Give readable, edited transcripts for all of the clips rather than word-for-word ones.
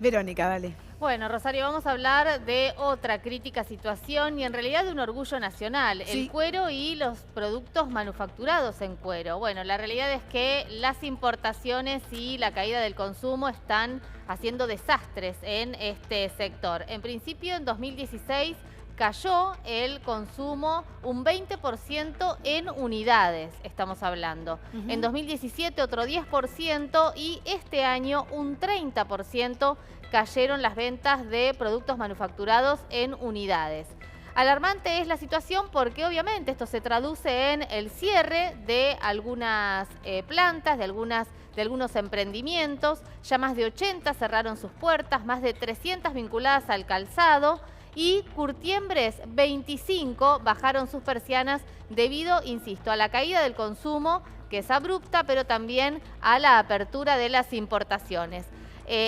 Verónica, dale. Bueno, Rosario, vamos a hablar de otra crítica situación y en realidad de un orgullo nacional, el Sí. cuero y los productos manufacturados en cuero. Bueno, la realidad es que las importaciones y la caída del consumo están haciendo desastres en este sector. En principio, en 2016 cayó el consumo un 20% en unidades, estamos hablando. En 2017 otro 10% y este año un 30% cayeron las ventas de productos manufacturados en unidades. Alarmante es la situación porque obviamente esto se traduce en el cierre de algunas plantas, de algunos emprendimientos. Ya más de 80 cerraron sus puertas, más de 300 vinculadas al calzado y Curtiembres 25 bajaron sus persianas debido, insisto, a la caída del consumo, que es abrupta, pero también a la apertura de las importaciones.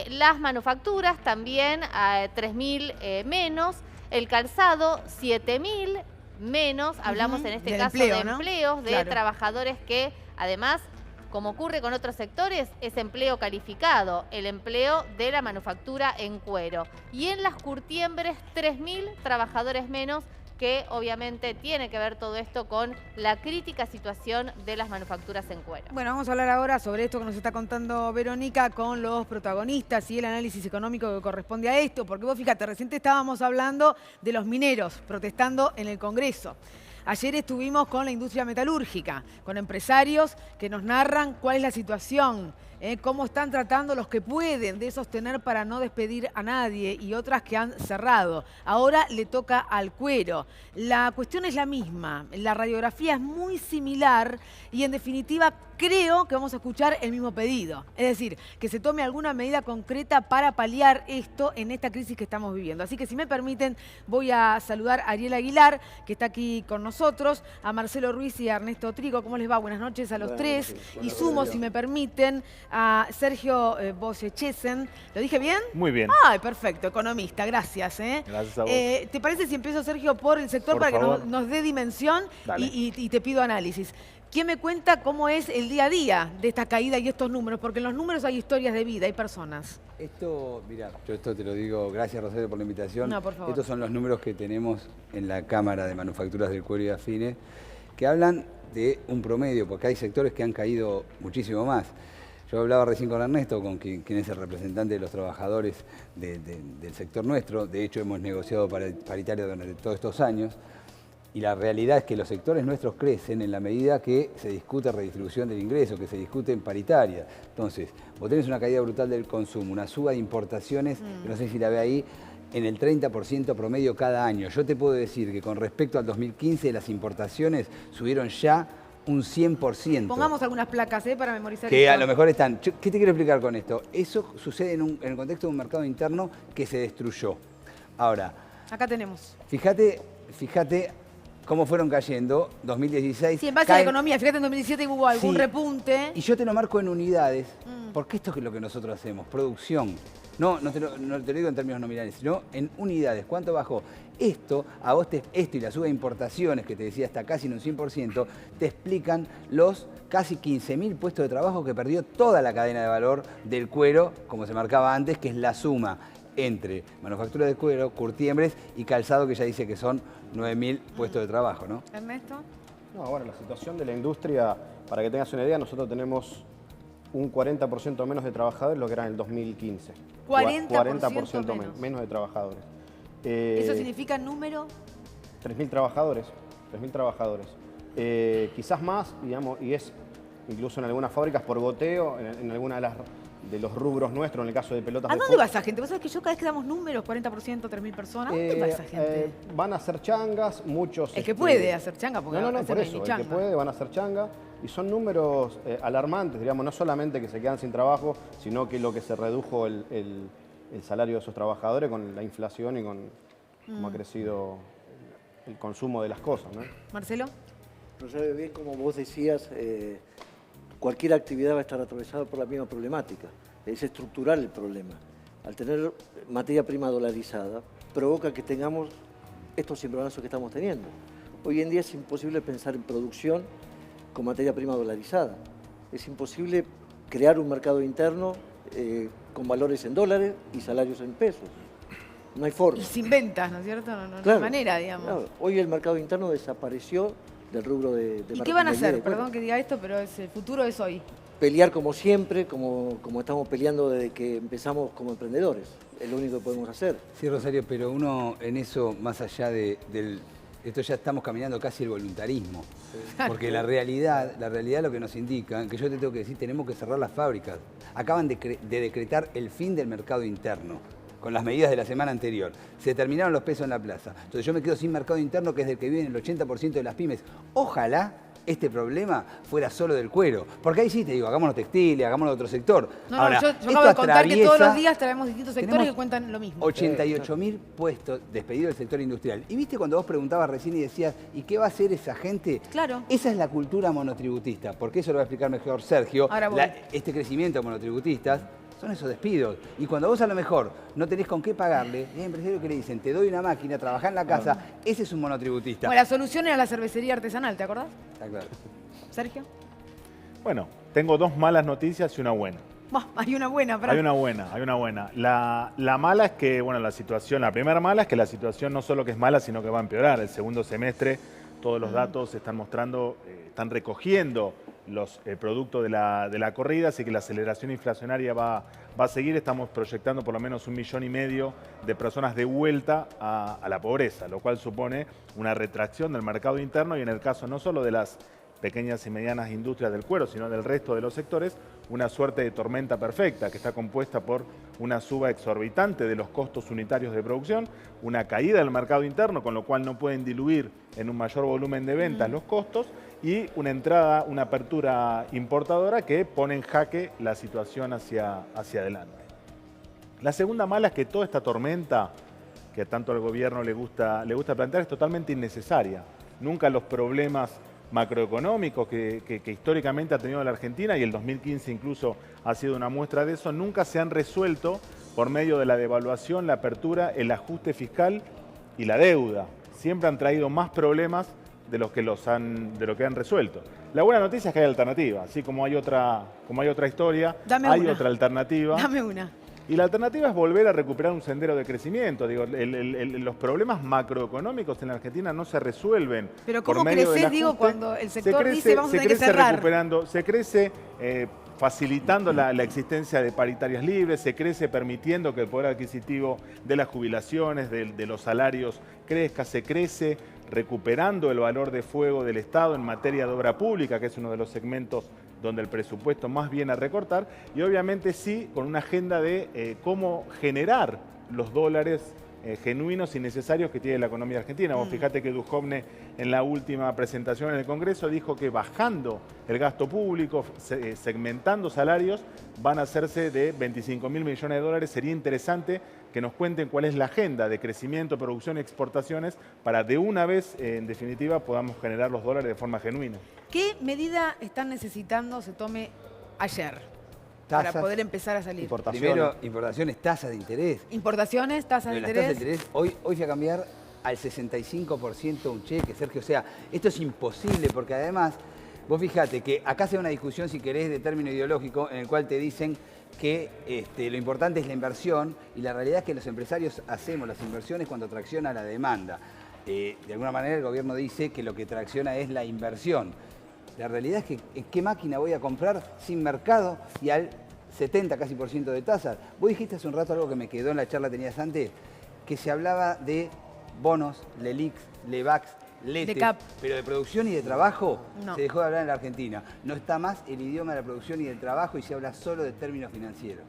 Las manufacturas también 3.000 menos, el calzado 7.000 menos, hablamos en este caso de empleos, de trabajadores que además, como ocurre con otros sectores, es empleo calificado, el empleo de la manufactura en cuero. Y en las Curtiembres 3.000 trabajadores menos, que obviamente tiene que ver todo esto con la crítica situación de las manufacturas en cuero. Bueno, vamos a hablar ahora sobre esto que nos está contando Verónica con los protagonistas y el análisis económico que corresponde a esto, porque vos fíjate, recién estábamos hablando de los mineros protestando en el Congreso. Ayer estuvimos con la industria metalúrgica, con empresarios que nos narran cuál es la situación, cómo están tratando los que pueden de sostener para no despedir a nadie y otras que han cerrado. Ahora le toca al cuero. La cuestión es la misma, la radiografía es muy similar y en definitiva creo que vamos a escuchar el mismo pedido. Es decir, que se tome alguna medida concreta para paliar esto en esta crisis que estamos viviendo. Así que si me permiten voy a saludar a Ariel Aguilar, que está aquí con nosotros, a Marcelo Ruiz y a Ernesto Trigo. ¿Cómo les va? Buenas noches a los tres. Y sumo, si me permiten, a Sergio Boschechesen. ¿Lo dije bien? Muy bien. Ay, perfecto, economista, gracias. Gracias a vos. ¿Te parece si empiezo, Sergio, por el sector para favor. que nos dé dimensión Dale. y te pido análisis? ¿Quién me cuenta cómo es el día a día de esta caída y estos números? Porque en los números hay historias de vida, hay personas. Esto, mira, yo esto te lo digo, gracias Rosario por la invitación. No, por favor. Estos son los números que tenemos en la Cámara de Manufacturas del Cuero y Afines, que hablan de un promedio, porque hay sectores que han caído muchísimo más. Yo hablaba recién con Ernesto, con quien es el representante de los trabajadores del sector nuestro. De hecho, hemos negociado paritario durante todos estos años. Y la realidad es que los sectores nuestros crecen en la medida que se discute redistribución del ingreso, que se discute en paritaria. Entonces, vos tenés una caída brutal del consumo, una suba de importaciones, que no sé si la ve ahí, en el 30% promedio cada año. Yo te puedo decir que con respecto al 2015 las importaciones subieron ya un 100%. Pongamos algunas placas para memorizar Que esto. a lo mejor están... ¿Qué te quiero explicar con esto? Eso sucede en el contexto de un mercado interno que se destruyó. Ahora, acá tenemos. Fíjate cómo fueron cayendo, 2016... Sí, en base a la economía, fíjate en 2017 hubo algún repunte. Y yo te lo marco en unidades, porque esto es lo que nosotros hacemos, producción. No te lo digo en términos nominales, sino en unidades. ¿Cuánto bajó? Esto y la suba de importaciones, que te decía hasta casi en un 100%, te explican los casi 15.000 puestos de trabajo que perdió toda la cadena de valor del cuero, como se marcaba antes, que es la suma entre manufactura de cuero, curtiembres y calzado, que ya dice que son 9.000 puestos de trabajo, ¿no? Ernesto. No, bueno, la situación de la industria, para que tengas una idea, nosotros tenemos un 40% menos de trabajadores lo que era en el 2015. 40% menos de trabajadores. ¿Eso significa número? 3.000 trabajadores. 3.000 trabajadores. Quizás más, digamos, y es incluso en algunas fábricas por goteo, en alguna de los rubros nuestros, en el caso de pelotas de ¿A dónde fútbol. va esa gente? Vos sabés que yo cada vez que damos números, 40%, 3.000 personas, ¿a dónde va esa gente? Van a hacer changas, muchos... El que puede hacer changa, porque No, hacer por eso, ni el changa. que puede van a hacer changa. Y son números alarmantes, digamos, no solamente que se quedan sin trabajo, sino que lo que se redujo el salario de esos trabajadores con la inflación y con cómo ha crecido el consumo de las cosas, ¿no? Marcelo. Rosario, bien, como vos decías, cualquier actividad va a estar atravesada por la misma problemática. Es estructural el problema. Al tener materia prima dolarizada, provoca que tengamos estos cimbronazos que estamos teniendo. Hoy en día es imposible pensar en producción con materia prima dolarizada. Es imposible crear un mercado interno con valores en dólares y salarios en pesos. No hay forma. Y sin ventas, ¿no es cierto? No Claro, hay manera, digamos. claro. Hoy el mercado interno desapareció del rubro de ¿Y qué van a hacer? de cuero. Perdón que diga esto, pero el futuro es hoy. Pelear como siempre, como estamos peleando desde que empezamos como emprendedores. Es lo único que podemos hacer. Sí, Rosario, pero uno en eso, más allá del... Esto ya estamos caminando casi el voluntarismo. Porque la realidad lo que nos indica, que yo te tengo que decir, tenemos que cerrar las fábricas. Acaban de decretar el fin del mercado interno, con las medidas de la semana anterior. Se terminaron los pesos en la plaza. Entonces yo me quedo sin mercado interno, que es del que viven el 80% de las pymes. Ojalá este problema fuera solo del cuero. Porque ahí sí te digo, hagámoslo textiles, hagámoslo de otro sector. No, Ahora, yo esto acabo de contar que todos los atraviesa- días traemos distintos sectores tenemos que cuentan lo mismo. 88.000 puestos despedidos del sector industrial. Y viste cuando vos preguntabas recién y decías, ¿y qué va a hacer esa gente? Claro. Esa es la cultura monotributista, porque eso lo va a explicar mejor Sergio. Ahora voy. Este crecimiento de monotributistas son esos despidos. Y cuando vos a lo mejor no tenés con qué pagarle, hay empresarios que le dicen, te doy una máquina, trabajá en la casa, ese es un monotributista. Bueno, la solución era la cervecería artesanal, ¿te acordás? Está claro. Sergio. Bueno, tengo dos malas noticias y una buena. Bah, hay una buena, para. Hay una buena. La mala es que, bueno, la primera mala es que la situación no solo que es mala, sino que va a empeorar. El segundo semestre, todos los datos están mostrando, están recogiendo los productos de la corrida, así que la aceleración inflacionaria va a seguir. Estamos proyectando por lo menos 1,5 millones de personas de vuelta a la pobreza, lo cual supone una retracción del mercado interno y en el caso no solo de las pequeñas y medianas industrias del cuero, sino del resto de los sectores, una suerte de tormenta perfecta que está compuesta por una suba exorbitante de los costos unitarios de producción, una caída del mercado interno, con lo cual no pueden diluir en un mayor volumen de ventas los costos, y una apertura importadora que pone en jaque la situación hacia adelante. La segunda mala es que toda esta tormenta que tanto al gobierno le gusta plantear es totalmente innecesaria. Nunca los problemas macroeconómicos que históricamente ha tenido la Argentina, y el 2015 incluso ha sido una muestra de eso, nunca se han resuelto por medio de la devaluación, la apertura, el ajuste fiscal y la deuda. Siempre han traído más problemas de lo que han resuelto. La buena noticia es que hay alternativa, así como hay otra historia, Dame hay una. otra alternativa. Dame una. Y la alternativa es volver a recuperar un sendero de crecimiento. Digo, los problemas macroeconómicos en la Argentina no se resuelven. Pero por ¿cómo medio del creces, digo, ajuste. cuando el sector dice vamos a tener que crece cerrar? recuperando, se crece facilitando la existencia de paritarias libres, se crece permitiendo que el poder adquisitivo de las jubilaciones, de los salarios crezca, se crece recuperando el valor de fuego del Estado en materia de obra pública, que es uno de los segmentos donde el presupuesto más viene a recortar, y obviamente sí con una agenda de cómo generar los dólares genuinos y necesarios que tiene la economía argentina. Vos fijate que Duhovne en la última presentación en el Congreso dijo que bajando el gasto público, segmentando salarios, van a hacerse de 25.000 millones de dólares. Sería interesante que nos cuenten cuál es la agenda de crecimiento, producción y exportaciones para de una vez, en definitiva, podamos generar los dólares de forma genuina. ¿Qué medida están necesitando se tome ayer Tasas, para poder empezar a salir? Importaciones. Primero, importaciones, tasas de interés. Importaciones, tasas de Pero las tasas interés. de interés, hoy fui a cambiar al 65% un cheque, Sergio. O sea, esto es imposible porque además, vos fijate que acá se da una discusión, si querés, de término ideológico, en el cual te dicen que lo importante es la inversión, y la realidad es que los empresarios hacemos las inversiones cuando tracciona la demanda. De alguna manera el gobierno dice que lo que tracciona es la inversión. La realidad es que ¿en qué máquina voy a comprar sin mercado y al 70 casi % de tasas? Vos dijiste hace un rato algo que me quedó en la charla que tenías antes, que se hablaba de bonos, LELIX, LEVAX, LETES, cap. pero de producción y de trabajo No. se dejó de hablar en la Argentina. No está más el idioma de la producción y del trabajo y se habla solo de términos financieros.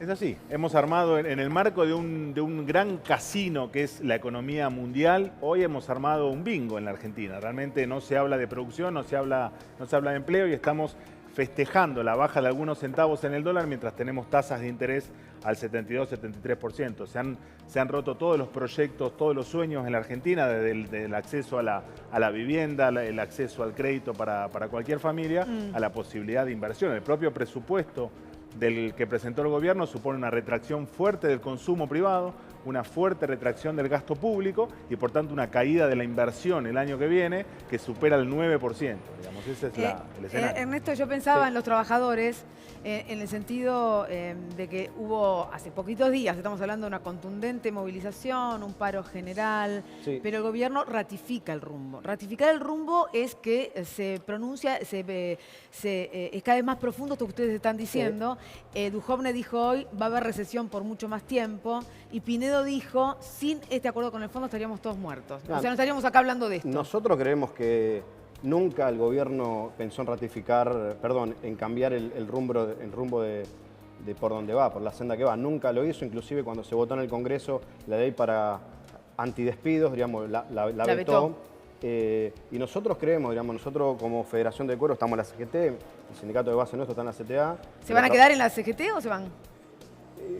Es así, hemos armado en el marco de un gran casino que es la economía mundial, hoy hemos armado un bingo en la Argentina. Realmente no se habla de producción, no se habla de empleo, y estamos festejando la baja de algunos centavos en el dólar mientras tenemos tasas de interés al 72-73%. Se han roto todos los proyectos, todos los sueños en la Argentina, desde el acceso a la vivienda, el acceso al crédito para cualquier familia, a la posibilidad de inversión. El propio presupuesto del que presentó el gobierno supone una retracción fuerte del consumo privado, una fuerte retracción del gasto público y por tanto una caída de la inversión el año que viene que supera el 9%. Digamos, ese es el escenario. Ernesto, yo pensaba en los trabajadores en el sentido de que hubo hace poquitos días, estamos hablando de una contundente movilización, un paro general, Sí. pero el gobierno ratifica el rumbo. Ratificar el rumbo es que se pronuncia, es cada vez más profundo esto que ustedes están diciendo. Duhovne dijo hoy, va a haber recesión por mucho más tiempo, y Pinedo dijo, sin este acuerdo con el fondo estaríamos todos muertos. O sea, no estaríamos acá hablando de esto. Nosotros creemos que nunca el gobierno pensó en cambiar el rumbo de por donde va, por la senda que va. Nunca lo hizo, inclusive cuando se votó en el Congreso la ley para antidespidos, digamos, la vetó. Y nosotros creemos, digamos, nosotros como Federación de Cuero estamos en la CGT, el sindicato de base nuestro está en la CTA. ¿Se van a quedar en la CGT o se van?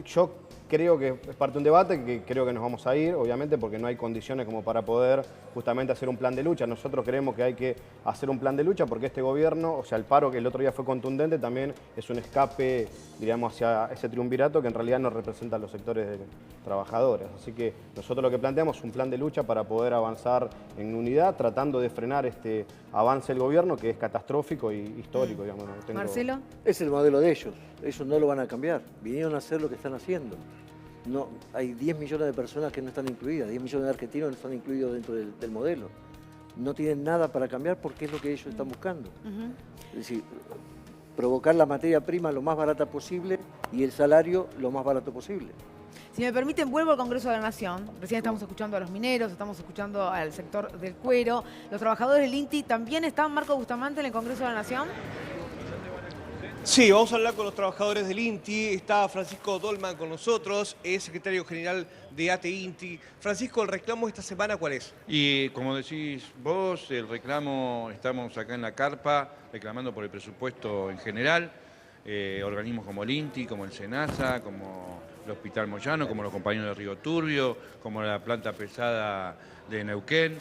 Yo creo que es parte de un debate, que creo que nos vamos a ir, obviamente, porque no hay condiciones como para poder justamente hacer un plan de lucha. Nosotros creemos que hay que hacer un plan de lucha porque este gobierno, o sea, el paro que el otro día fue contundente, también es un escape, diríamos, hacia ese triunvirato que en realidad no representa a los sectores de trabajadores. Así que nosotros lo que planteamos es un plan de lucha para poder avanzar en unidad, tratando de frenar este avance del gobierno que es catastrófico y histórico, digamos. Marcelo. Es el modelo de ellos. Ellos no lo van a cambiar. Vinieron a hacer lo que están haciendo. No, hay 10 millones de personas que no están incluidas, 10 millones de argentinos no están incluidos dentro del modelo. No tienen nada para cambiar porque es lo que ellos están buscando. Es decir, provocar la materia prima lo más barata posible y el salario lo más barato posible. Si me permiten, vuelvo al Congreso de la Nación. Recién estamos escuchando a los mineros, estamos escuchando al sector del cuero. ¿Los trabajadores del INTI también están, Marco Bustamante, en el Congreso de la Nación? Sí, vamos a hablar con los trabajadores del INTI. Está Francisco Dolman con nosotros, es secretario general de ATE INTI. Francisco, ¿el reclamo esta semana cuál es? Y como decís vos, el reclamo, estamos acá en la carpa reclamando por el presupuesto en general, organismos como el INTI, como el SENASA, como el Hospital Moyano, como los compañeros de Río Turbio, como la planta pesada de Neuquén.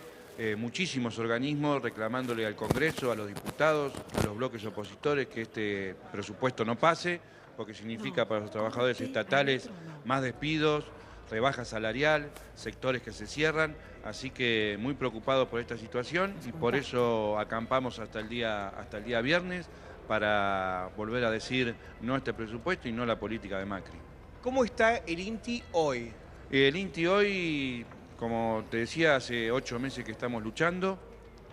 Muchísimos organismos reclamándole al Congreso, a los diputados, a los bloques opositores que este presupuesto no pase, porque significa para los trabajadores estatales más despidos, rebaja salarial, sectores que se cierran, así que muy preocupados por esta situación y por eso acampamos hasta el día viernes para volver a decir no a este presupuesto y no a la política de Macri. ¿Cómo está el INTI hoy? El INTI hoy, como te decía, hace 8 meses que estamos luchando,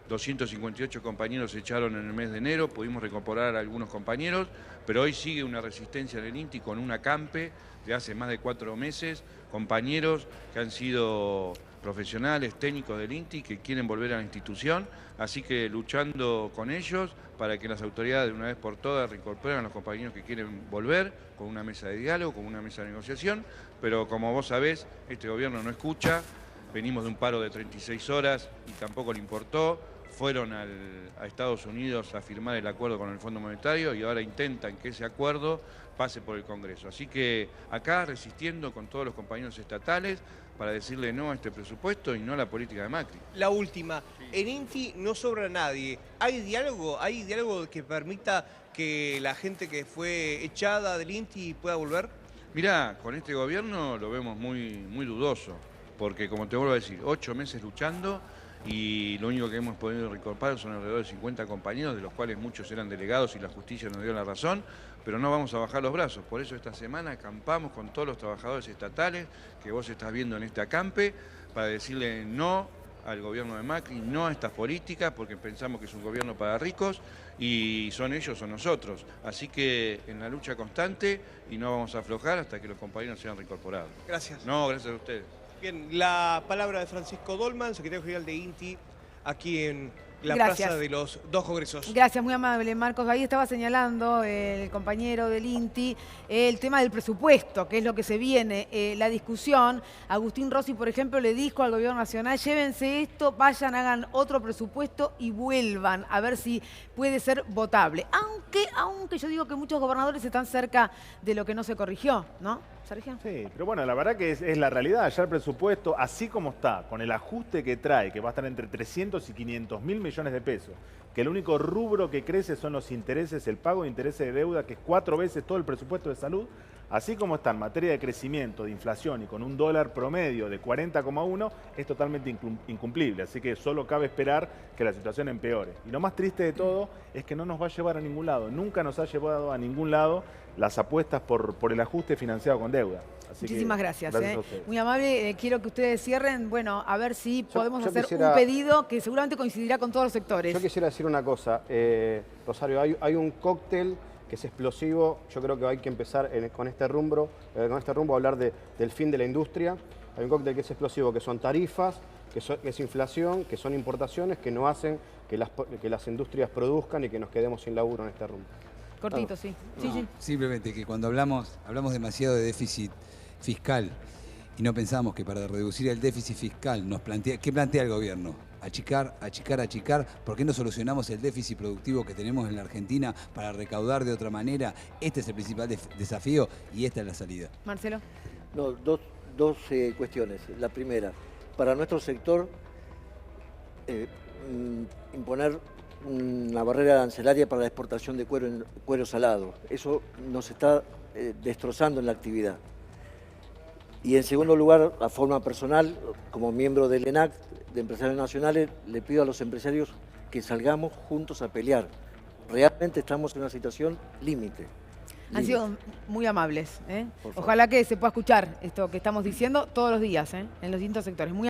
258 compañeros se echaron en el mes de enero, pudimos reincorporar a algunos compañeros, pero hoy sigue una resistencia en el INTI con un acampe de hace más de 4 meses, compañeros que han sido profesionales, técnicos del INTI, que quieren volver a la institución, así que luchando con ellos para que las autoridades de una vez por todas reincorporen a los compañeros que quieren volver, con una mesa de diálogo, con una mesa de negociación, pero como vos sabés, este gobierno no escucha. Venimos de un paro de 36 horas y tampoco le importó. Fueron a Estados Unidos a firmar el acuerdo con el Fondo Monetario y ahora intentan que ese acuerdo pase por el Congreso. Así que acá resistiendo con todos los compañeros estatales para decirle no a este presupuesto y no a la política de Macri. La última, en INTI no sobra nadie. ¿Hay diálogo? ¿Hay diálogo que permita que la gente que fue echada del INTI pueda volver? Mirá, con este gobierno lo vemos muy dudoso. Porque, como te vuelvo a decir, 8 meses luchando y lo único que hemos podido reincorporar son alrededor de 50 compañeros, de los cuales muchos eran delegados y la justicia nos dio la razón, pero no vamos a bajar los brazos. Por eso esta semana acampamos con todos los trabajadores estatales que vos estás viendo en este acampe para decirle no al gobierno de Macri, no a estas políticas, porque pensamos que es un gobierno para ricos y son ellos o nosotros. Así que en la lucha constante y no vamos a aflojar hasta que los compañeros sean reincorporados. Gracias. No, gracias a ustedes. Bien, la palabra de Francisco Dolman, secretario general de INTI, aquí en la Gracias. plaza de los dos congresos. Gracias, muy amable, Marcos. Ahí estaba señalando el compañero del INTI el tema del presupuesto, que es lo que se viene, la discusión. Agustín Rossi, por ejemplo, le dijo al gobierno nacional, llévense esto, vayan, hagan otro presupuesto y vuelvan a ver si puede ser votable. Aunque yo digo que muchos gobernadores están cerca de lo que no se corrigió, ¿no, Sergio? Sí, pero bueno, la verdad que es la realidad. Ya el presupuesto, así como está, con el ajuste que trae, que va a estar entre 300 y 500 mil millones de pesos, que el único rubro que crece son los intereses, el pago de intereses de deuda, que es 4 veces todo el presupuesto de salud. Así como está en materia de crecimiento, de inflación y con un dólar promedio de 40,1, es totalmente incumplible. Así que solo cabe esperar que la situación empeore. Y lo más triste de todo es que no nos va a llevar a ningún lado. Nunca nos ha llevado a ningún lado las apuestas por el ajuste financiado con deuda. Así Muchísimas gracias. a ustedes. Muy amable. Quiero que ustedes cierren. Bueno, a ver si podemos yo hacer quisiera- un pedido que seguramente coincidirá con todos los sectores. Yo quisiera decir una cosa, Rosario, hay un cóctel que es explosivo. Yo creo que hay que empezar con este rumbo a hablar del fin de la industria. Hay un cóctel que es explosivo, que son tarifas, que es inflación, que son importaciones, que no hacen que las industrias produzcan y que nos quedemos sin laburo en este rumbo. Cortito, sí. Sí, sí. Simplemente que cuando hablamos demasiado de déficit fiscal y no pensamos que para reducir el déficit fiscal ¿qué plantea el gobierno? Achicar. ¿Por qué no solucionamos el déficit productivo que tenemos en la Argentina para recaudar de otra manera? Este es el principal desafío y esta es la salida. Marcelo. No, dos cuestiones. La primera, para nuestro sector, imponer una barrera arancelaria para la exportación de cuero salado. Eso nos está destrozando en la actividad. Y en segundo lugar, a forma personal, como miembro del ENAC, de Empresarios Nacionales, le pido a los empresarios que salgamos juntos a pelear. Realmente estamos en una situación límite. Han sido muy amables. Por favor. Ojalá que se pueda escuchar esto que estamos diciendo todos los días en los distintos sectores. Muy